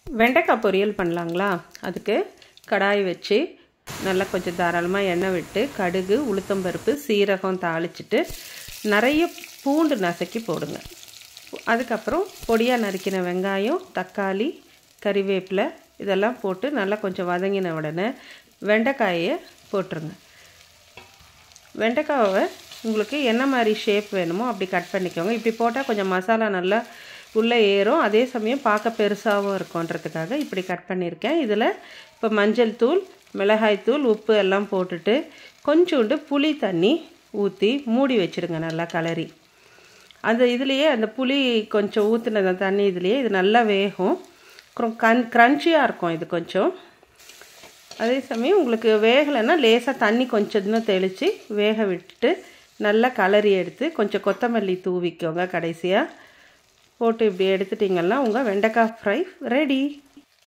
வெண்டைக்காய் பொரியல் பண்ணலாங்களா? அதுக்கு கடாய் வச்சு நல்லா கொஞ்சம் தாராளமாக எண்ணெய் விட்டு கடுகு, உளுத்தம்பருப்பு, சீரகம் தாளிச்சிட்டு நிறைய பூண்டு நசுக்கி போடுங்க. அதுக்கப்புறம் பொடியாக நறுக்கின வெங்காயம், தக்காளி, கறிவேப்பிலை இதெல்லாம் போட்டு நல்லா கொஞ்சம் வதங்கின உடனே வெண்டைக்காயை போட்டுருங்க. வெண்டைக்காவை உங்களுக்கு என்ன மாதிரி ஷேப் வேணுமோ அப்படி கட் பண்ணிக்கோங்க. இப்படி போட்டால் கொஞ்சம் மசாலா நல்லா உள்ளே ஏறும், அதே சமயம் பார்க்க பெருசாகவும் இருக்கும்ன்றதுக்காக இப்படி கட் பண்ணியிருக்கேன். இதில் இப்போ மஞ்சள் தூள், மிளகாய் தூள், உப்பு எல்லாம் போட்டுட்டு கொஞ்சோண்டு புளி தண்ணி ஊற்றி மூடி வச்சுருங்க. நல்லா கலரி இதுலேயே அந்த புளி கொஞ்சம் ஊற்றின தண்ணி இதுலேயே இது நல்லா வேகும். க்ரன்ச்சியாக இருக்கும் இது கொஞ்சம். அதே சமயம் உங்களுக்கு வேகலைன்னா லேசாக தண்ணி கொஞ்சம் இன்னும் தெளித்து வேக விட்டுட்டு நல்லா கலரி எடுத்து கொஞ்சம் கொத்தமல்லி தூவிக்கோங்க. கடைசியாக போட்டு இப்படி எடுத்துட்டிங்கன்னா உங்கள் வெண்டைக்காய் ஃப்ரை ரெடி.